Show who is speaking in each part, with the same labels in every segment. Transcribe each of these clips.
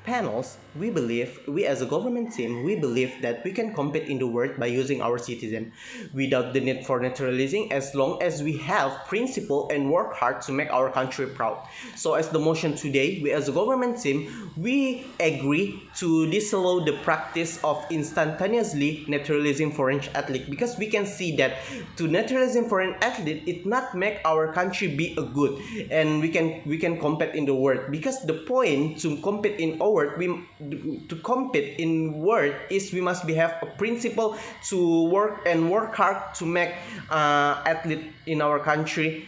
Speaker 1: panels, we as a government team, we believe that we can compete in the world by using our citizen without the need for naturalizing, as long as we have principle and work hard to make our country proud. So as the motion today, we as a government team, we agree to disallow the practice of instantaneously naturalizing foreign athlete, because we can see that to naturalizing foreign athlete, it not make our country be a good, and we can compete in the world, because the point to compete in our world is we must have a principle to work hard to make athlete in our country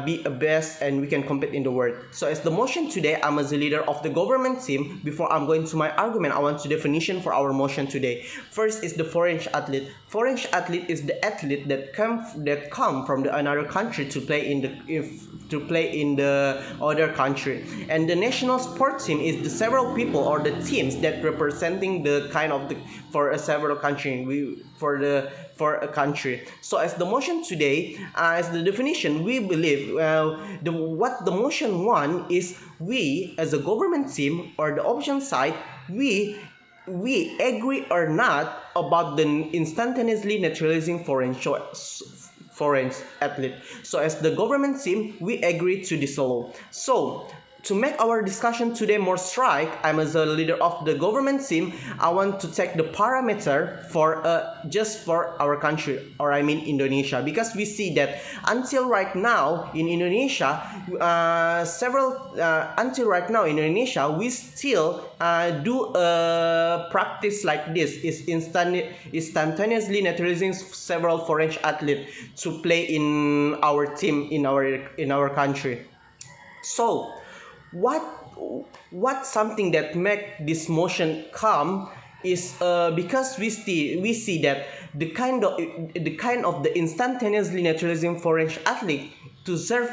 Speaker 1: be a best, and we can compete in the world. So as the motion today, I'm as the leader of the government team. Before I'm going to my argument, I want to definition for our motion today. First is the foreign athlete. Foreign athlete is the athlete that come from another country to play in the other country. And the national sports team is the several people or the teams that representing the kind of the for a several country for a country. So as the motion today, as the definition, we believe what the motion one is, we as a government team or the option side, we agree or not about the instantaneously naturalizing foreign athlete. So as the government team, we agree to disallow. So to make our discussion today more strike, I'm as a leader of the government team, I want to take the parameter for just for our country, or I mean Indonesia, because we see that until right now in Indonesia, we still do a practice like this, is instantaneously naturalizing several foreign athletes to play in our team in our country. So what something that make this motion come is because we see that the kind of the instantaneously naturalizing foreign athlete to serve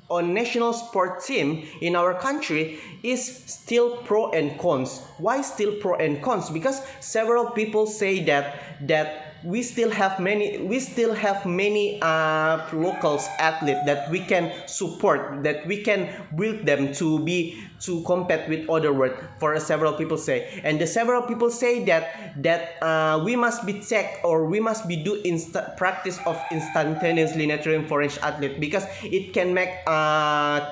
Speaker 1: on national sport team in our country is still pro and cons. Why still pro and cons? Because several people say that we still have many locals athletes that we can support, that we can build them to compete with other world, for several people say. And the several people say that we must be checked, or we must be do practice of instantaneously nurturing foreign athlete, because it can make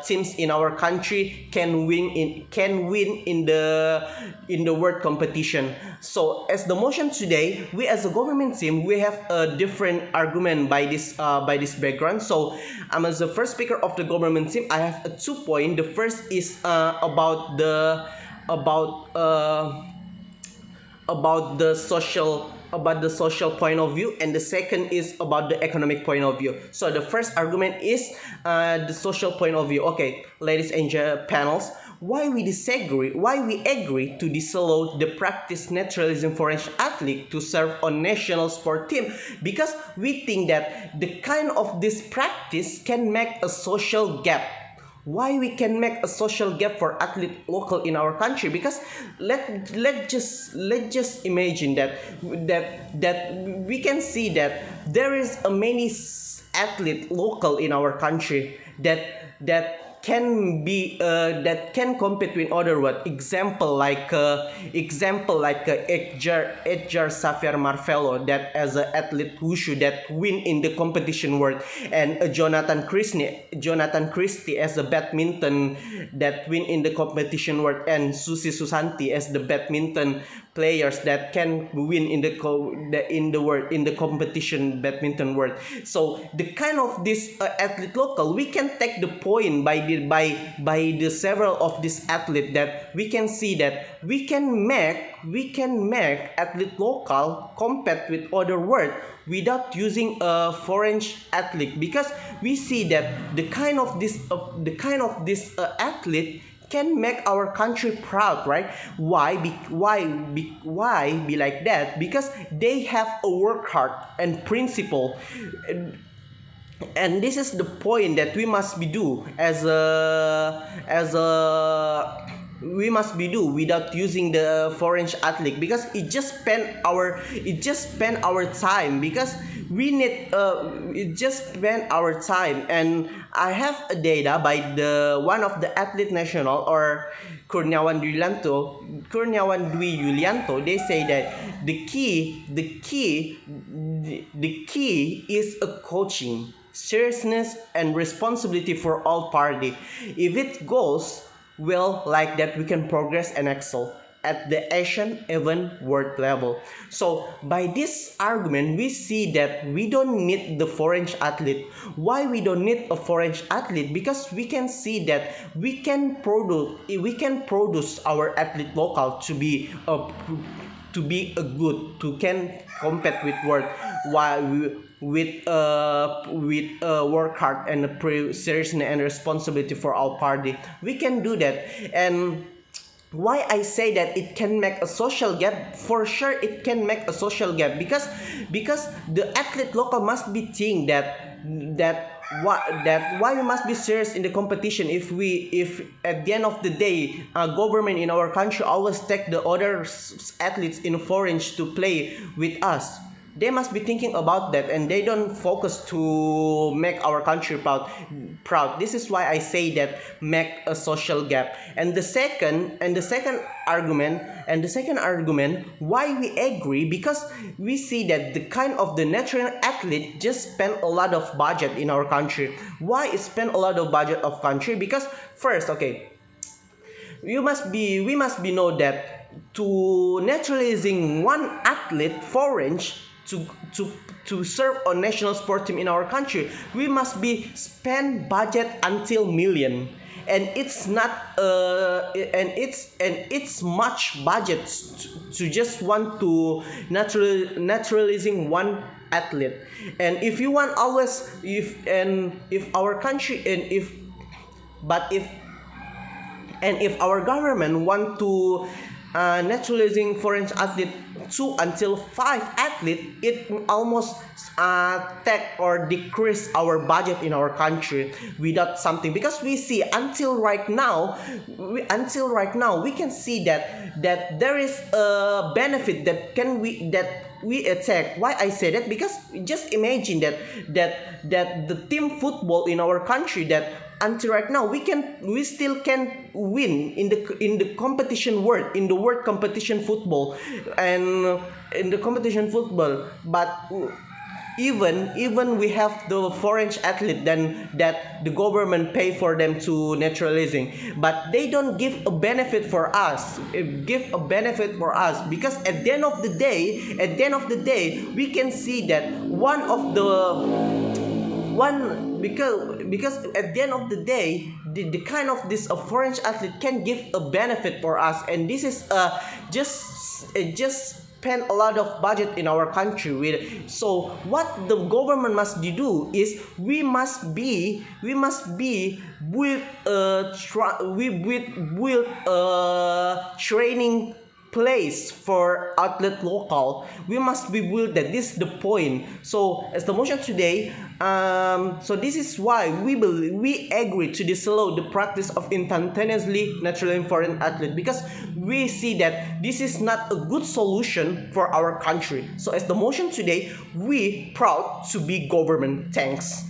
Speaker 1: teams in our country can win in the world competition. So as the motion today, we as a government team, we have a different argument by this background. So I'm as the first speaker of the government team, I have 2 points. The first is about the social point of view, and the second is about the economic point of view. So the first argument is the social point of view. Okay, ladies and panels, why we agree to disallow the practice naturalizing foreign athlete to serve on national sport team? Because we think that the kind of this practice can make a social gap. Why we can make a social gap for athlete local in our country? Because let's just imagine that we can see that there is a many athlete local in our country that can be that can compete with other world. Example like Edgar Xavier Marvelo, that as an athlete wushu that win in the competition world, and Jonathan Christie as a badminton that win in the competition world, and Susi Susanti as the badminton players that can win in the competition badminton world. So the kind of this athlete local, we can take the point by the several of this athlete, that we can see that we can make athlete local compete with other world without using a foreign athlete, because we see that the kind of this athlete can make our country proud, right? Why be like that? Because they have a work hard and principle. And this is the point that we must be do we must be do without using the foreign athlete, because it just spend our time, because we need we just spend our time. And I have a data by the one of the athlete national, or Kurniawan Dwi Yulianto. They say that the key is a coaching, seriousness, and responsibility for all party. If it goes well like that, we can progress and excel at the Asian, even world level. So by this argument, we see that we don't need the foreign athlete. Why we don't need a foreign athlete? Because we can see that we can produce our athlete local to be a good, to can compete with world, while with work hard and seriousness and responsibility for all party, we can do that. And why I say that it can make a social gap? For sure it can make a social gap, because the athlete local must be think that why we must be serious in the competition if at the end of the day government in our country always take the other athletes in foreign to play with us. They must be thinking about that, and they don't focus to make our country proud. This is why I say that make a social gap. And the second argument why we agree, because we see that the kind of the natural athlete just spend a lot of budget in our country. Why it spend a lot of budget of country? Because first, okay, we must be know that to naturalizing one athlete foreign to serve a national sport team in our country, we must be spend budget until million. And it's not it's much budget to just want to naturalizing one athlete. And if you want always, if our country, if our government want to naturalizing foreign athlete 2 until 5 athlete, it almost take or decrease our budget in our country without something. Because we see until right now we can see that there is a benefit that we attack. Why I say that? Because just imagine that the team football in our country, that until right now we still can win in the competition world, in the world competition football, and in the competition football. But even we have the foreign athlete, then that the government pay for them to naturalizing, but they don't give a benefit for us. Because at the end of the day we can see that because at the end of the day the kind of this a foreign athlete can give a benefit for us. And this is just spend a lot of budget in our country with. So what the government must do is we must be build training place for athlete local. We must be build that. This is the point. So as the motion today, so this is why we agree to disallow the practice of instantaneously naturalizing foreign athlete, because we see that this is not a good solution for our country. So as the motion today, we proud to be government. Thanks.